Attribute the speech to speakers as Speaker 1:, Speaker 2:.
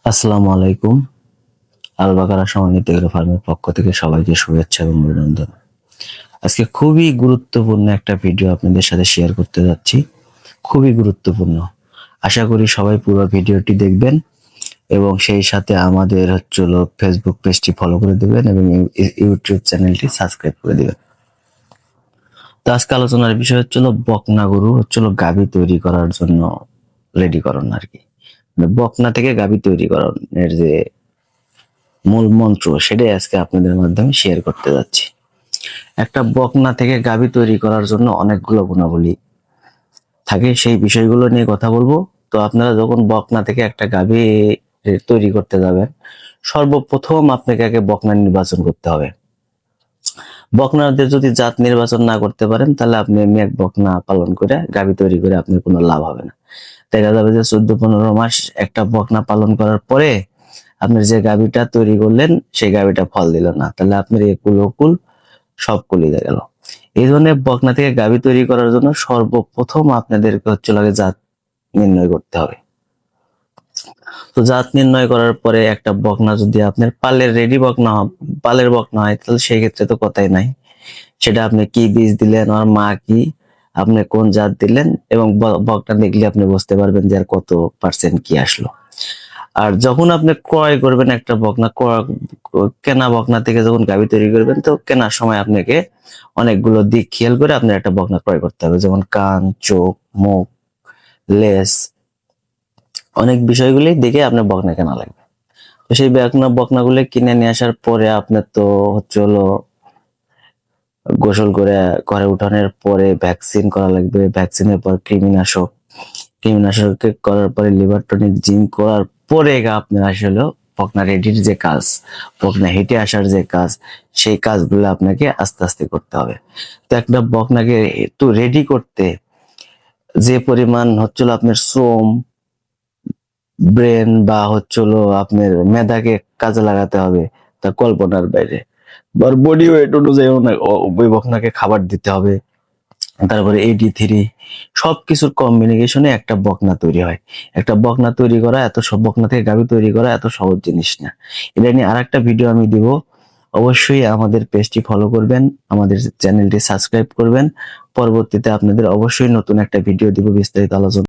Speaker 1: আসসালামু আলাইকুম। আলবাকারা সমন্বিত এগ্রো ফার্মের পক্ষ থেকে সবাইকে শুভেচ্ছা এবং অভিনন্দন। আজকে খুবই গুরুত্বপূর্ণ একটা ভিডিও আপনাদের সাথে শেয়ার করতে যাচ্ছি। খুবই গুরুত্বপূর্ণ। আশা করি সবাই পুরো ভিডিওটি দেখবেন এবং সেই সাথে আমাদের ফেসবুক পেজটি ফলো করে দিবেন এবং ইউটিউব চ্যানেলটি সাবস্ক্রাইব করে দিবেন। তো আজকে আলোচনার বিষয় বকনা গরু গাভী তৈরি করার জন্য রেডিকরণ আর কি। মানে বকনা থেকে গাভী তৈরি করার যে মূল মন্ত্র সেটাই আজকে আপনাদের মাধ্যমে শেয়ার করতে যাচ্ছি। একটা বকনা থেকে গাভী তৈরি করার জন্য অনেকগুলো গুণাবলী থাকে, সেই বিষয়গুলো নিয়ে কথা বলবো। তো আপনারা যখন বকনা থেকে একটা গাভী তৈরি করতে যাবেন, সর্বপ্রথম আপনাকে আগে বকনা নির্বাচন করতে হবে। বকনাদের যদি জাত নির্বাচন না করতে পারেন, তাহলে আপনি এমনি এক বকনা পালন করে গাভী তৈরি করে আপনার কোনো লাভ হবে না। দেখা যাবে যে 14-15 মাস একটা বকনা পালন করার পরে আপনার যে গাভীটা তৈরি করলেন সেই গাভীটা ফল দিল না, তাহলে আপনার একুল ওকুল সব কলিয়ে গেল। এই ধরনের বকনা থেকে গাভী তৈরি করার জন্য সর্বপ্রথম আপনাদেরকে আগে জাত নির্ণয় করতে হবে। তো জাত নির্ণয় করার পরে একটা বকনা যদি আপনার পালের বকনা হয়, তাহলে সেই ক্ষেত্রে তো কথাই নাই। সেটা আপনি কি বীজ দিলেন আর মা কি, আপনি কোন জাত দিলেন, এবং বকনা দেখলে আপনি বুঝতে পারবেন যে আর কত পার্সেন্ট কি আসলো। আর যখন আপনি ক্রয় করবেন একটা বকনা, কেনা বকনা থেকে যখন গাভী তৈরি করবেন, তো কেনার সময় আপনাকে অনেকগুলো দিক খেয়াল করে আপনার একটা বকনা ক্রয় করতে হবে, যেমন কান, চোখ, মুখ, লেজ, অনেক বিষয়গুলি দেখে আপনার বকনা কেনা লাগবে। তো সেই বকনাগুলো কিনে নিয়ে আসার পরে আপনার তো গোসল করে ঘরে উঠানোর পরে ভ্যাকসিন করা লাগবে। ভ্যাকসিনের পর কৃমিনাশক করার পরে লিভার টনিক, জিঙ্ক করার পরে আপনার আসলে বকনা রেডির যে কাজ, বকনা হেঁটে আসার যে কাজ, সেই কাজগুলো আপনাকে আস্তে আস্তে করতে হবে। তো একটা বকনাকে একটু রেডি করতে যে পরিমাণ আপনার শ্রম, ব্রেন বা আপনার মেধাকে কাজে লাগাতে হবে, তা কল্পনার বাইরে। বডি ওয়েট অনুযায়ী ওই বকনাকে খাবার দিতে হবে, তারপরে AD3 সবকিছুর কম্বিনেশনে একটা বকনা তৈরি হয়। একটা বকনা তৈরি করা বকনা থেকে গাভী তৈরি করা এত সহজ জিনিস না। এটা নিয়ে আরেকটা ভিডিও আমি দিব। অবশ্যই আমাদের পেজটি ফলো করবেন, আমাদের চ্যানেলটি সাবস্ক্রাইব করবেন। পরবর্তীতে আপনাদের অবশ্যই নতুন একটা ভিডিও দিব বিস্তারিত আলোচনা।